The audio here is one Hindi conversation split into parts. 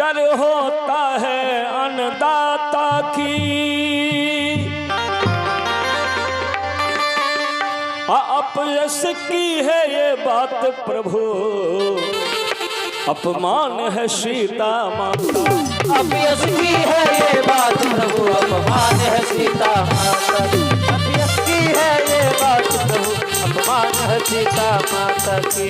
डर होता है अन्नदाता की, अपयश की है ये बात प्रभु, अपमान है सीता माता। अपयश की है ये बात प्रभु, अपमान है सीता माता। अपयश की है ये बात प्रभु, अपमान है सीता माता की।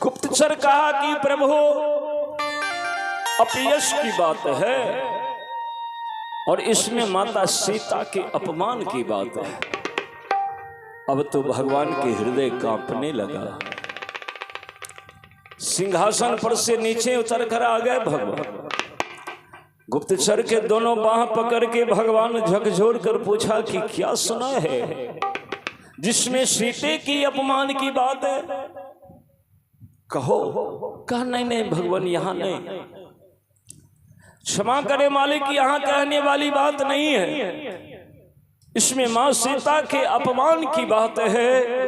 गुप्तचर कहा कि प्रभु अपयश की बात है और इसमें माता सीता के अपमान की बात है। अब तो भगवान के हृदय कांपने लगा। सिंहासन पर से नीचे उतर कर आ गए भगवान। गुप्तचर के दोनों बाह पकड़ के भगवान झकझोर कर पूछा कि क्या सुना है जिसमें सीते की अपमान की बात है? कहो। कहा नहीं नहीं भगवान यहाँ नहीं, क्षमा करे मालिक, यहाँ कहने वाली बात नहीं है, इसमें मां सीता के अपमान की बात है।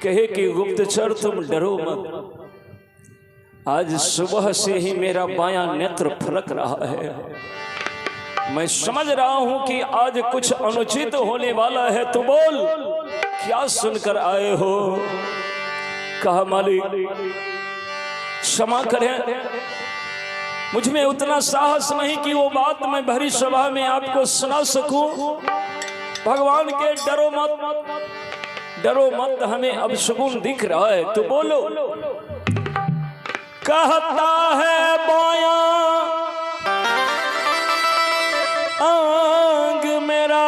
कहे कि गुप्तचर तुम डरो मत, आज सुबह से ही मेरा बायां नेत्र फरक रहा है, मैं समझ रहा हूं कि आज कुछ अनुचित होने वाला है, तो बोल क्या सुनकर आए हो? कहा मालिक क्षमा करें, मुझ में उतना साहस नहीं कि वो बात मैं भरी सभा में आपको सुना सकूं। भगवान के डरो मत, डरो मत, हमें अब सुकून दिख रहा है, तो बोलो। कहता है बायां आंग मेरा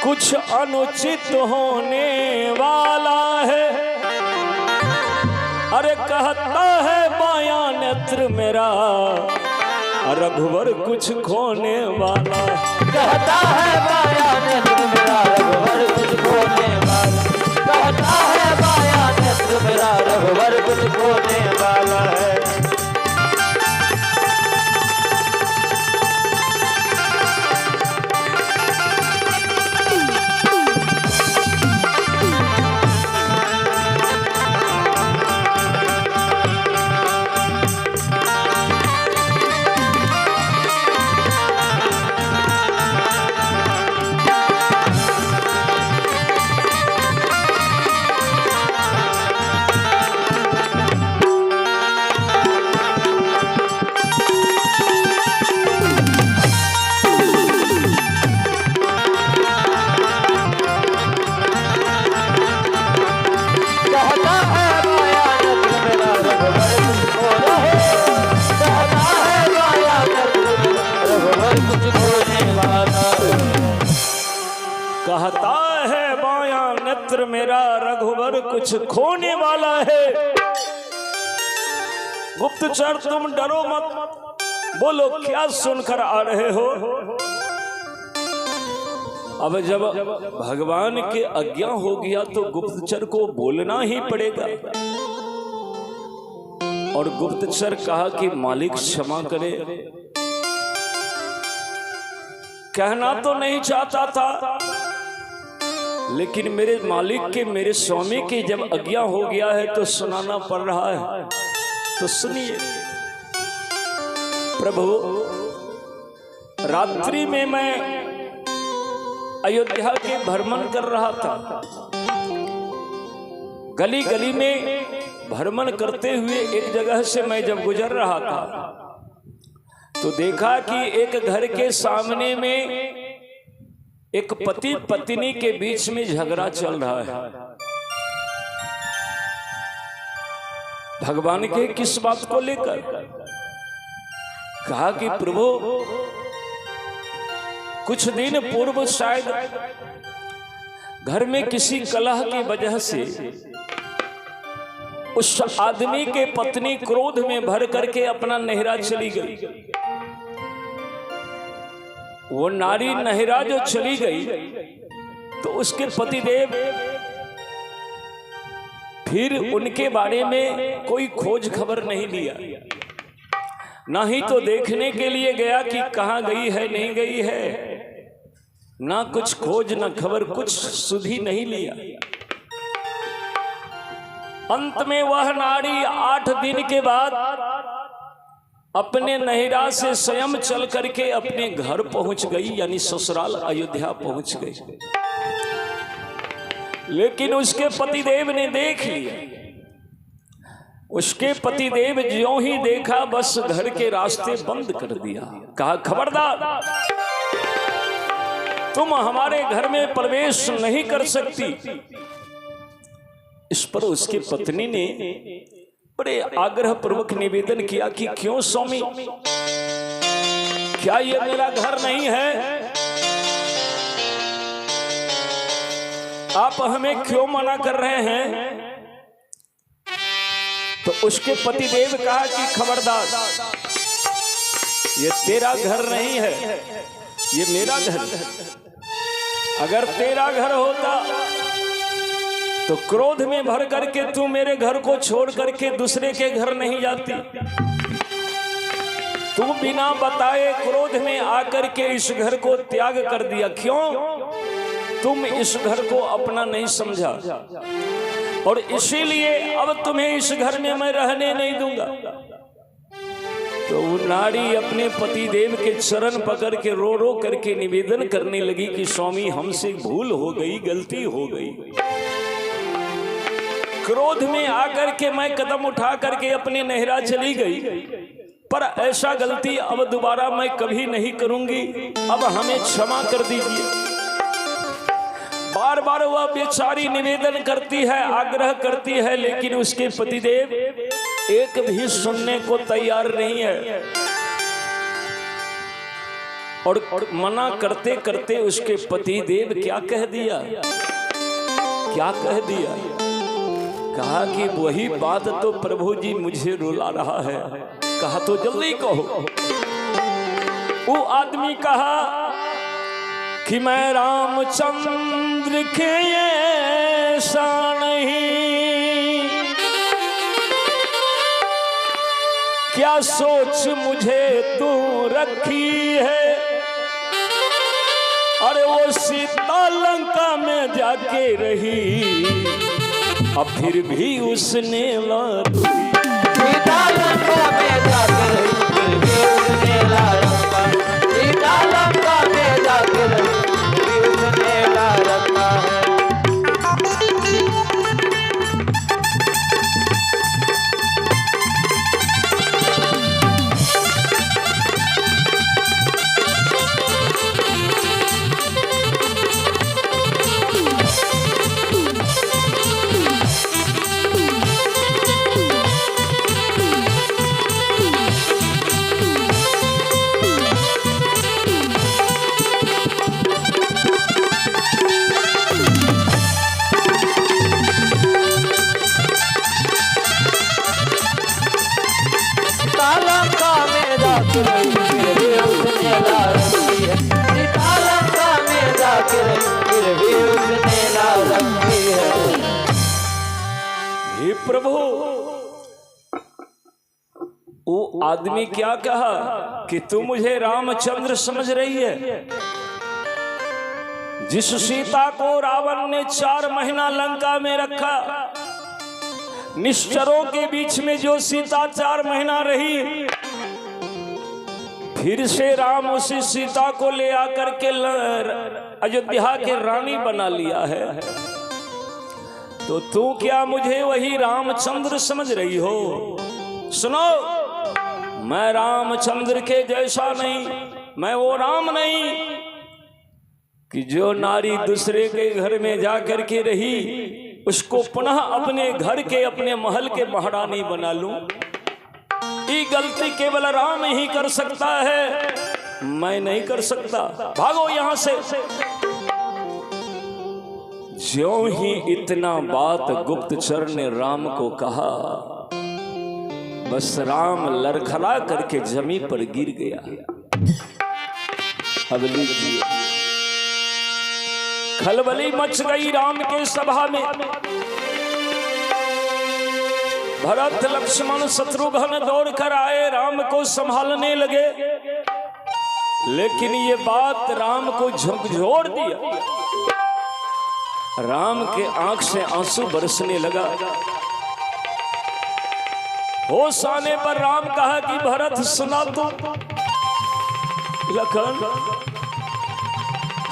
कुछ अनुचित होने वाला है। अरे कहता है बायां नेत्र मेरा रघुवर कुछ खोने वाला। कहता है बायां नेत्र मेरा रघुवर कुछ खोने वाला। कहता है बायां नेत्र मेरा रघुवर कुछ खोने वाला है। कहता है बायां नेत्र मेरा रघुवर कुछ खोने वाला है। गुप्तचर तुम डरो मत, बोलो क्या सुनकर आ रहे हो? अब जब भगवान के आज्ञा हो गया तो गुप्तचर को बोलना ही पड़ेगा। और गुप्तचर कहा कि मालिक क्षमा करे, कहना तो नहीं चाहता था, लेकिन मेरे मालिक के, मेरे स्वामी की जब आज्ञा हो गया है तो सुनाना पड़ रहा है, तो सुनिए। प्रभु रात्रि में मैं अयोध्या के भ्रमण कर रहा था, गली गली में भ्रमण करते हुए एक जगह से मैं जब गुजर रहा था तो देखा कि एक घर के सामने में एक पति पत्नी के बीच में झगड़ा चल रहा है। भगवान के किस बात को लेकर? कहा कि प्रभु कुछ दिन पूर्व शायद घर में किसी कलह की वजह से उस आदमी के पत्नी क्रोध में भर करके अपना नहिरा चली गई। वो नारी नहिरा जो चली गई तो उसके पतिदेव फिर उनके बारे में कोई खोज खबर नहीं लिया, ना ही तो देखने के लिए गया कि कहाँ गई है नहीं गई है, ना कुछ खोज ना खबर, कुछ सुध ही नहीं लिया। अंत में वह नारी 8 दिन के बाद अपने नहिरा से स्वयं चल करके अपने घर पहुंच गई, यानी ससुराल अयोध्या पहुंच गई। लेकिन उसके पतिदेव ने देख लिया। उसके पतिदेव ज्यों ही देखा बस घर के रास्ते बंद कर दिया। कहा, खबरदार, तुम हमारे घर में प्रवेश नहीं कर सकती। इस पर उसकी पत्नी ने बड़े आग्रह पूर्वक निवेदन किया कि क्यों स्वामी, क्या ये मेरा घर नहीं है? आप हमें क्यों मना कर रहे हैं? तो उसके पतिदेव कहा कि खबरदार, ये तेरा घर नहीं है, ये मेरा घर है। अगर तेरा घर होता तो क्रोध में भर करके तू मेरे घर को छोड़ करके दूसरे के घर नहीं जाती। तू बिना बताए क्रोध में आकर के इस घर को त्याग कर दिया। क्यों? तुम इस घर को अपना नहीं समझा और इसीलिए अब तुम्हें इस घर में मैं रहने नहीं दूंगा। तो वो नारी अपने पतिदेव के चरण पकड़ के रो रो करके निवेदन करने लगी कि स्वामी, हमसे भूल हो गई, गलती हो गई। क्रोध में आकर के मैं कदम उठा करके अपने नहिरा चली गई, पर ऐसा गलती अब दोबारा मैं कभी नहीं करूंगी। अब हमें क्षमा कर दीजिए। बार बार वह बेचारी निवेदन करती है, आग्रह करती है, लेकिन उसके पतिदेव एक भी सुनने को तैयार नहीं है। और मना करते करते उसके पतिदेव क्या कह दिया? क्या कह दिया? कहा कि वही बात तो प्रभु जी मुझे रुला रहा है। कहा तो जल्दी कहो। वो आदमी कहा कि मैं रामचंद्र के ऐसा नहीं, क्या सोच मुझे तू रखी है। अरे वो सीता लंका में जाके रही, अब फिर भी उसने लाद दी। सीता लंका में जाके रही, फिर भी उसने लाद दी। सीता लंका में जाके रही, फिर भी उसने लाद दी। प्रभु, वो आदमी क्या कहा कि तू मुझे रामचंद्र समझ रही है? जिस सीता को रावण ने 4 महीना लंका में रखा, निश्चरों के बीच में जो सीता 4 महीना रही, फिर से राम उसी सीता को ले आकर के अयोध्या के रानी बना लिया है। तो तू क्या मुझे वही रामचंद्र समझ रही हो? सुनो, मैं रामचंद्र के जैसा नहीं, मैं वो राम नहीं कि जो नारी दूसरे के घर में जाकर के रही उसको पुनः अपने घर के, अपने महल के महारानी बना लूं। ये गलती केवल राम ही कर सकता है, मैं नहीं कर सकता। भागो यहां से। ज्यों ही इतना बात गुप्तचर ने राम को कहा, बस राम लड़खड़ा करके जमीन पर गिर गया। अब लीजिए, खलबली मच गई राम के सभा में। भरत लक्ष्मण शत्रुघ्न दौड़ कर आए, राम को संभालने लगे, लेकिन ये बात राम को झकझोर दिया। राम के आंख से आंसू बरसने लगा। होश आने पर राम कहा कि भरत सुना तो, लखन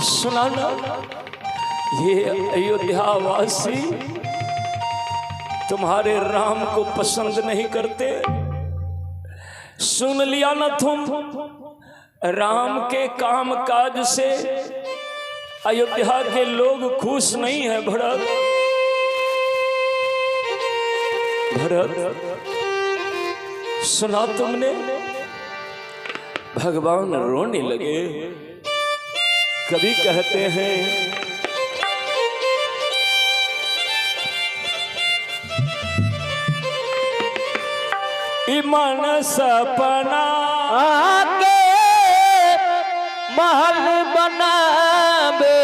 सुनाना, ये अयोध्यावासी तुम्हारे राम को पसंद नहीं करते। सुन लिया ना तुम, राम के काम काज से अयोध्या के लोग खुश नहीं है। भरत भरत सुना तुमने? भगवान रोने लगे। कभी कहते हैं ईमान सपना आके महल बनावे,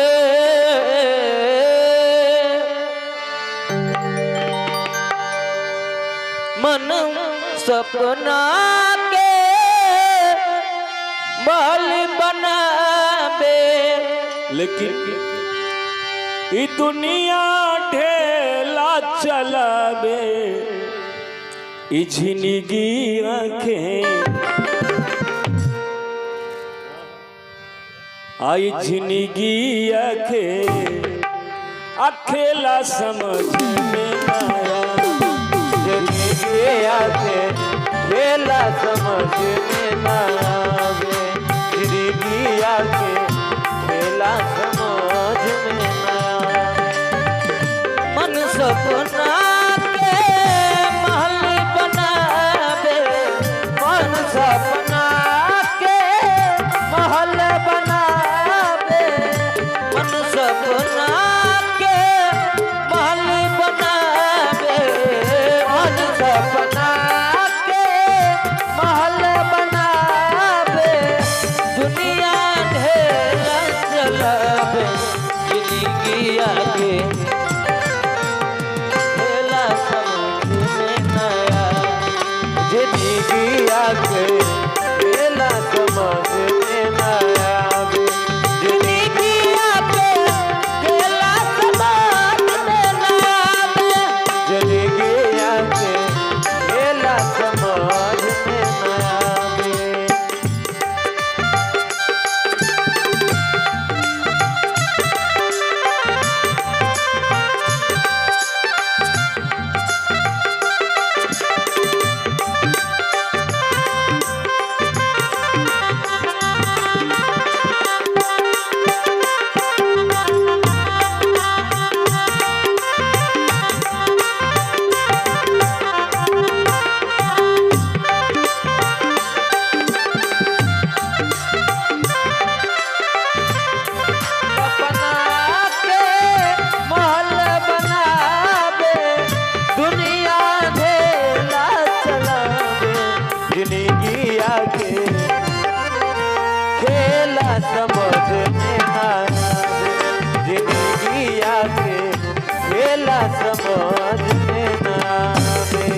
मन सपना के महल बनावे, लेकिन ई दुनिया ढेला चलावे। ई जिंदगी आंखें आई जिंदगी आंखें अकेला समझ में आया। जिंदगी आंखें खेला समझ में ना आवे, जिंदगी आंखें खेला समझ में ना आवे। मन सपना के महल बनावे, मन सपना के महल बनावे, मन सपना के महल बनावे, मन सपना के महल बनावे। दुनिया ढेला चलावे, जिंदगी आगे खेला समझ में ना आवे, जिंदगी आगे खेला समझ में ना आवे, जिंदगी आगे खेला समझ में ना आवे, जिंदगी आगे खेला समझ में ना आवे। सपना के महल बनावे, दुनिया ढेला चलावे, जिंदगी आके खेला समझ में ना आवे, जिंदगी आके खेला समझ में ना आवे।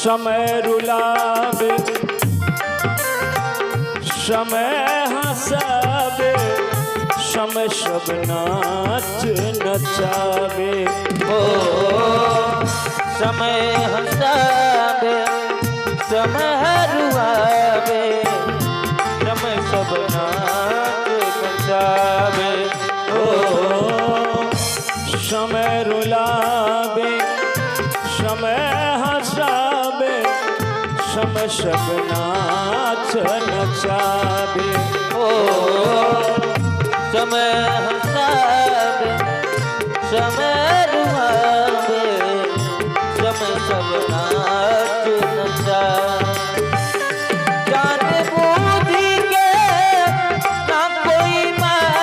समय रुलावे, समय हंसावे, समय सब नाच नचावे। ओ समय हंसावे, समय रुआवे, समय सब नाच नचावे। ओ समय रुलावे, समय हंसावे, समय सब नाच नचावे। ओ समय हंसावे, समय रुआवे, समय सब नाच नचावे। जान बूझ के ना कोई मारे,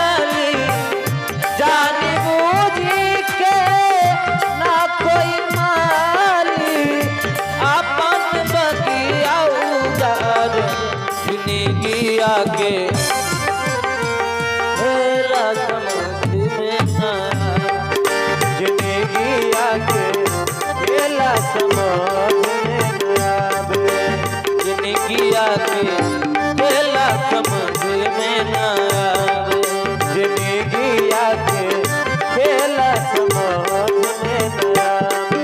में न आवे, जिंदगी आके खेला समझ में न आवे, जिंदगी आके खेला समझ में न आवे।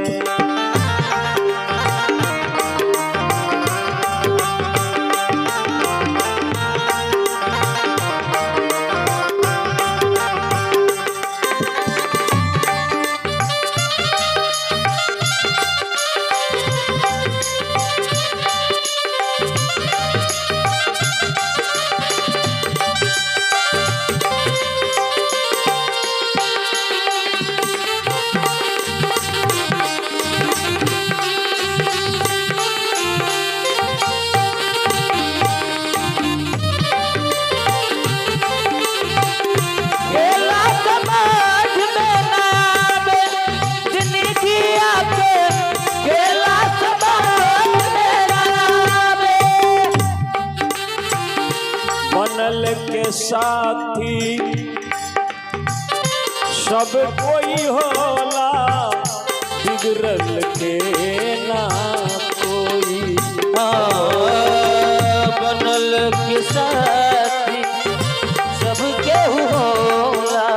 बनल के साथी सब कोई होला, बिगड़ल के ना कोई। बनल के साथी सब केहू होला,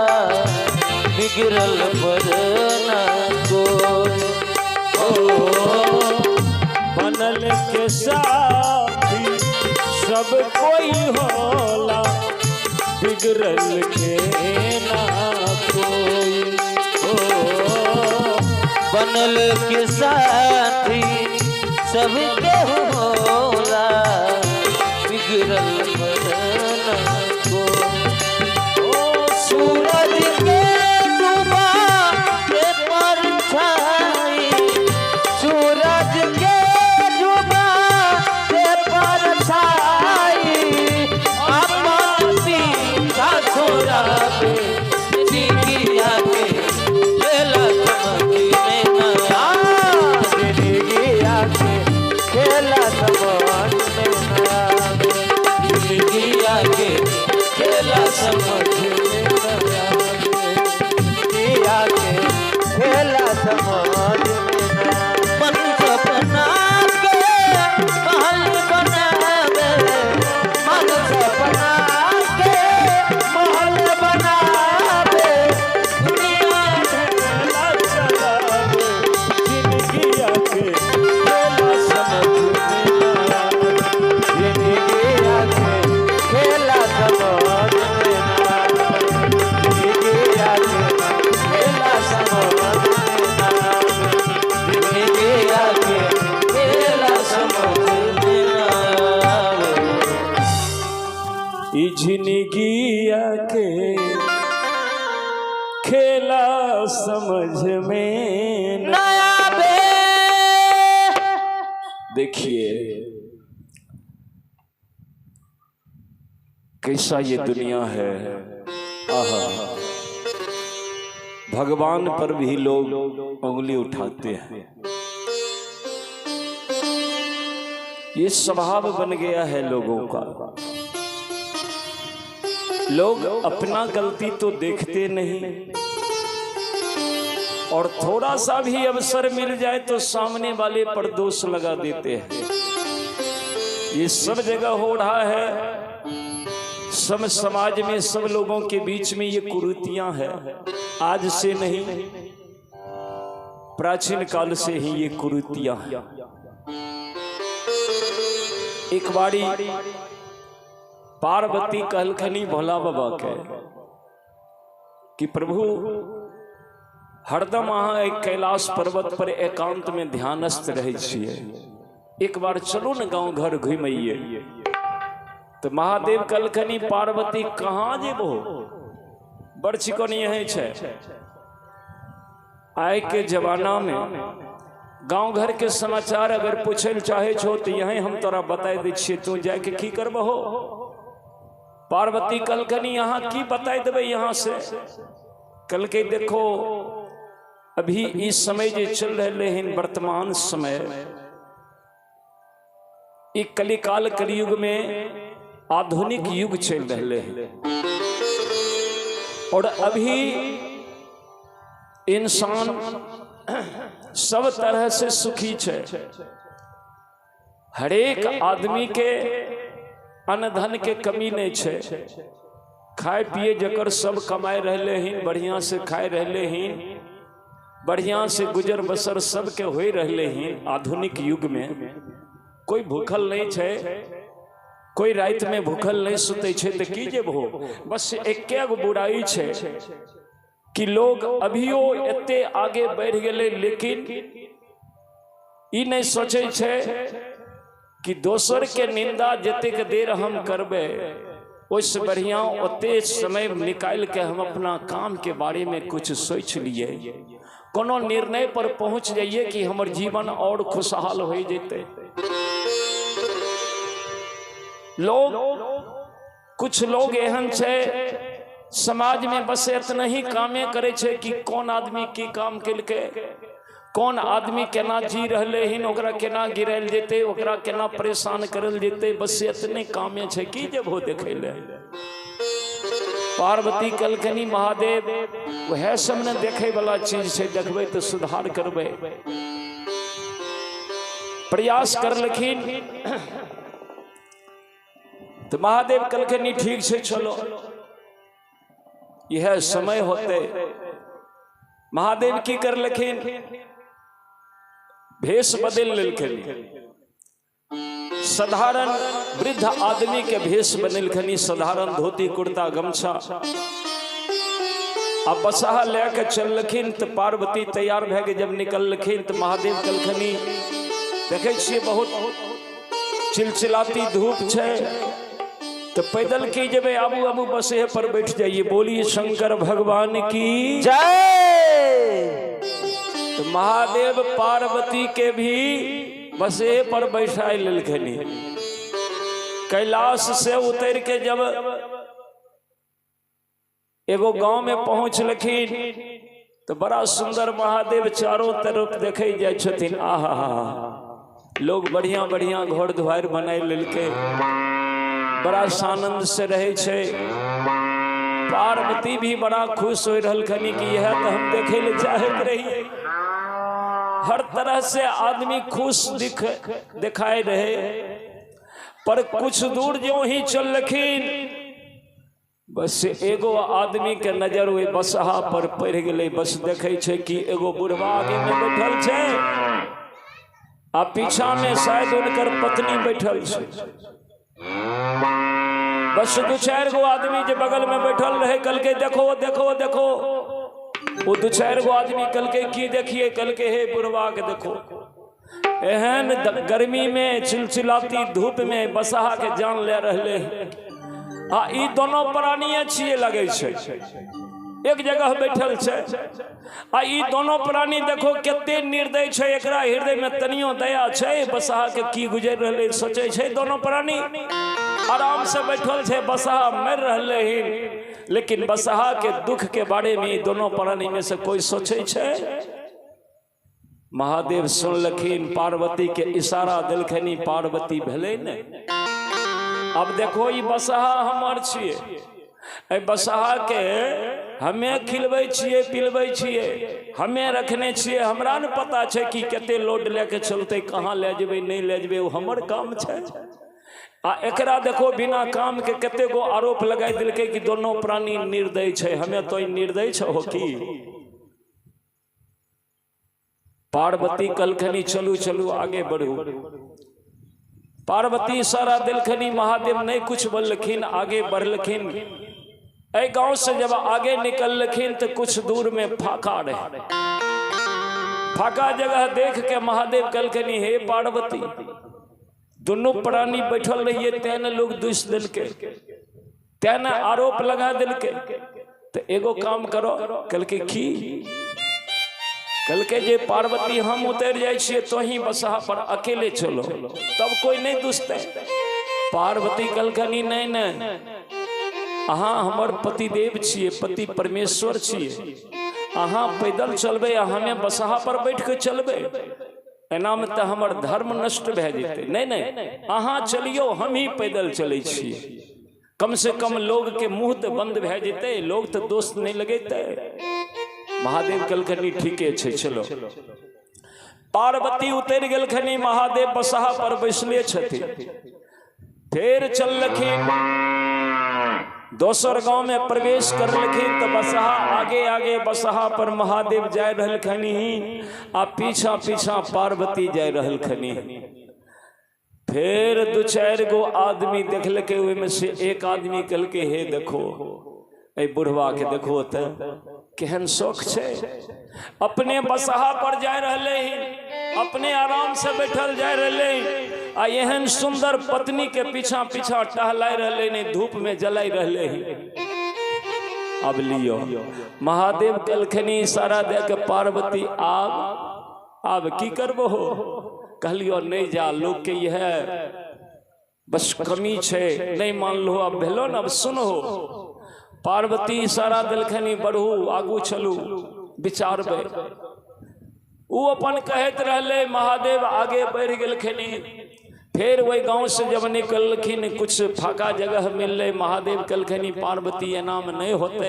बिगड़ल पर ना कोई। बनल के साथी सब कोई होला, बिगड़ल के ना कोई। बनल के साथी सब केहू होला, बिगड़ल पर ना कोई। सूरज के डूबा के परछाई, सूरज के डूबा के परछाई, अपन पीछा छोड़ा के जिंदगी आके खेला समझ में न आवे, जिंदगी आके खेला समझ में न आवे, जिंदगी आके खेला समझ में न आवे, जिंदगी आके खेला समझ में न आवे। मन सपना के महल बनावे, मन सपना के महल बनावे, दुनिया खेला चलावे, जिंदगी आके खेला समझ में ना आवे, जिंदगी आके खेला समझ में न आवे, जिंदगी आके खेला समझ में न आवे, जिंदगी आके खेला समझ में न आवे। ई जिंदगी आके खेला समझ में न आवे। देखिए कैसा ये दुनिया है। आहा, भगवान पर भी लोग उंगली उठाते हैं। ये स्वभाव बन गया है लोगों का। लोग अपना गलती तो देखते नहीं, और थोड़ा सा भी अवसर मिल जाए तो सामने वाले पर दोष लगा देते हैं। ये सब जगह हो रहा है, सब समाज में, सब लोगों के बीच में ये कुरीतियां हैं। आज से नहीं, प्राचीन काल से ही ये कुरीतियां हैं। एक बारी पार्वती कहलखनी भोला बाबा के कि प्रभु हरदम अहाँ एक कैलाश पर्वत पर एकांत में ध्यानस्थ रहे छिए, एक बार चलो न गांव घर घुमैये। तो महादेव कहलखनी पार्वती कहाँ जेबो, बड़ चिकन यही छै। आय के जमाना में गांव घर के समाचार अगर पूछे चाहे छो तो यही हम तोरा बता दै छियै, तू जाके की करबहो। पार्वती कहलखनी यहाँ की बता देबै यहाँ से। कहलकै देखो अभी इस समय जे चल रहे हैं वर्तमान समय, एक कलिकाल कलयुग में आधुनिक युग चल रहे हैं, और अभी इंसान सब तरह से सुखी छे। हरेक आदमी के अन्न धन के कमी नहीं छे। खाए पिए जकर सब कमाए रहले हैं, बढ़िया से खाए रहले हैं, बढ़िया से गुजर बसर सबके हो रहले हैं। आधुनिक युग में कोई भूखल नहीं छे, कोई रात में भूखल नहीं सुते छे। तो की जेब हो, बस एक बुराई छे कि लोग अभियो एते आगे बढ़ गए, लेकिन ई नहीं सोचे छे कि दोसर के निंदा जतेक देर हम करबे, उससे बढ़िया ओते समय निकाल के हम अपना काम के बारे में कुछ सोच लिए, कोनो निर्णय पर पहुंच जाइए कि हमर जीवन और खुशहाल हो जेते। कुछ लोग एहन छे समाज में बस इतना ही कामे करे छे कि कौन आदमी की काम केलके, कौन आदमी केना जी रहले हिन, ओकरा केना गिरल जेते, ओकरा केना परेशान करल जेते, बस इतने कामे छे कि जब हो देखे ले। पार्वती कलकनी महादेव वह सब ने देखे वाला चीज छे, देखबे तो सुधार करबे, प्रयास कर लखिन तो महादेव कलकनी ठीक से चलो। यह समय होते महादेव की कर लखिन, भेष बदल लेलखिन। साधारण वृद्ध आदमी के भेष बदलखनी, साधारण धोती कुर्ता गमछा अब बसहा लेके चलखिन। तो पार्वती तैयार भे के जब निकलखिन तो महादेव कलखनी देखे छिए बहुत चिलचिलाती धूप छे, तो पैदल की जब आबू आबू बसे पर बैठ जाइए। बोलिए शंकर भगवान की जय। तो महादेव पार्वती के भी बसे पर बैठा लेलखनी। कैलाश से उतर के जब एगो गांव में पहुंच लखिन तो बड़ा सुंदर महादेव चारों तरफ देखे जाए छथिन। आहा लोग बढ़िया बढ़िया घर द्वार बनाए लेलके, बड़ा आनंद से रहे छे। पार्वती भी बड़ा खुश हो रहलखनी कि यह तो हम देखे ले चाहत रहिए। हर तरह से आदमी खुश दिखाए रहे, पर कुछ दूर जो ही चलखिन बस एगो आदमी के नजर हुए बसहा पर पड़ गए। बस देखे छे कि एगो बुढ़वा आगे में बैठल छे, आ पीछा में शायद उनकर पत्नी बैठल छे। बस दो चार गो आदमी जो बगल में बैठल रहे, कल के देखो देखो देखो। वो दो चार गो आदमी कल के की देखिए, कल के हे बुढ़वा के देखो। एहन गर्मी में चिलचिलाती धूप में बसहा के जान ले रहले। हाँ ई दोनों प्राणी छिए लगे छे, एक जगह बैठल छे। आ ई दोनों प्राणी देखो कितने निर्दय छे, एकरा हृदय में तनियो दया छे। बसहा के की गुजर रहले सोचे छे। दोनों प्राणी आराम से बैठल छे, बसहा मर रहले हैं, लेकिन बसहा के दुख के बारे में दोनों प्राणी में से कोई सोचे छे। महादेव सुन लखिन, पार्वती के इशारा दिलखनी, पार्वती भेले ने। अब देखो ये बसहा हमर छिए, बसहा के हमें खिलबै छिए पिलबै छिए, हमें रखने छिए। हमरा न पता छे कि केते लोड लेके चलते, कहाँ ले जेबै नहीं ले जेबै, वो हमर काम छे। आ एकरा देखो बिना काम के कते गो आरोप लगाई दिलके कि दोनों प्राणी निर्दय छे। हमें तो निर्दय छो की। पार्वती कलखनी चलू चलू आगे बढ़ू। पार्वती इशारा दिलखनी, महादेव नहीं कुछ बोलखिन, आगे बढ़लखिन। ए गांव से जब आगे निकलखिन तो कुछ दूर में फाका रहे। फाका जगह देख के महादेव कलखनी, हे पार्वती दोनों प्राणी बैठल रहिए, तेने लोग दुष दिल के, तेने आरोप लगा दिल के। तो एगो काम करो, कल के की कल के जे पार्वती हम उतर जाए छिए तो ही बसहा पर अकेले चलो, तब कोई नहीं दुष्टे। पार्वती कलकनी नहीं नहीं, अहाँ हमर पतिदेव छिए, पति परमेश्वर छिए। अहाँ पैदल चलबे, हमें बसहा पर बैठ के चलबे, एना में तो हमर धर्म नष्ट भे जेते। नहीं नहीं, अहाँ चलियो, हम ही पैदल चले छिए। कम से कम लोग के मुंह तो बंद भे जेते, लोग तो दोस्त नहीं लगेते। महादेव कहलखनी ठीके छै चलो। पार्वती उतर गेलखनी, महादेव बसहा पर बैसले छथिन। फिर चललखिन, दोसर गांव में प्रवेश करलखिन तो बसहा आगे आगे बसहा पर महादेव जाय रहलखनी आ पीछा पीछा पार्वती जाय रहलखनी। फिर 2-4 गो आदमी देखलके, ओहिमे से एक आदमी कहलके हे देखो ए बुढ़वा के देखो त केहन शौक छै, अपने बसहा पर जाय रहले ही, अपने आराम से बैठल जाय रहले आ एहन सुंदर पत्नी के पीछा पीछा टहलाय रहले ने, धूप में जलाई रहले ही। अब लियो महादेव कहलखनी इशारा दे के पार्वती आब की करबो हो। कहलियो नहीं जा, लोग के यह बस कमी छे, नहीं मान लो, अब भेलो न, अब सुनो। पार्वती इशारा दिलखनी बढ़ू आगू चलू विचारबे। वो अपन कहत रहले, महादेव आगे बढ़ गेलखनी। फिर वही गांव से जब निकलखिन, कुछ फाका जगह मिलले, महादेव कहलखनी पार्वती एना में नहीं होते,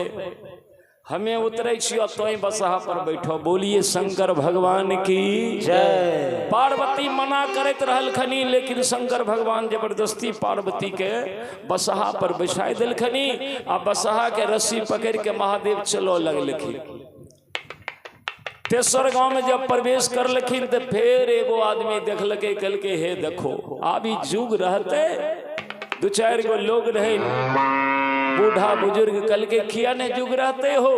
हमें उतरे छियो तो बसहा पर बैठो। बोलिए शंकर भगवान की जय। पार्वती मना करत रहलखनी, लेकिन शंकर भगवान जबरदस्ती पार्वती के बसहा पर बैठाई दिलखनी आ बसहा के रस्सी पकड़ के महादेव चलो लगलखिन। तेसर गांव में जब प्रवेश करलखिन तो फिर एगो आदमी देखलके, कहलके हे देखो अभी जुग रहते 2-4 गो लोग रहे, बूढ़ा बुजुर्ग। कल के किया ने जुग रहते हो,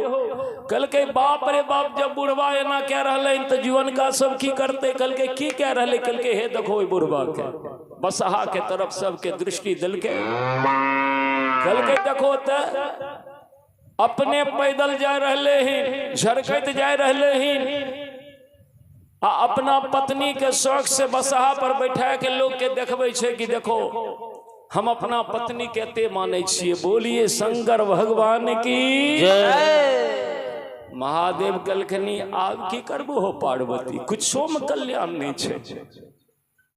कल के बाप रे बाप, जब बुढ़वा एना कह रहे तो जीवन का सब की करते। कल के की कह रहे, कल के हे देखो बुढ़वा के बसहा के तरफ सबके दृष्टि दिल के। कल के देखो तो अपने पैदल जा रहे हैं, झरकत जा रहे हैं, अपना पत्नी के शौक से बसहा पर बैठा के लोग के देखबे छे कि देखो हम अपना पत्नी के ते माने छिए। बोलिए शंकर भगवान की जय। महादेव कहलखनी आब की करबो हो पार्वती, कुछो में कल्याण नहीं छे।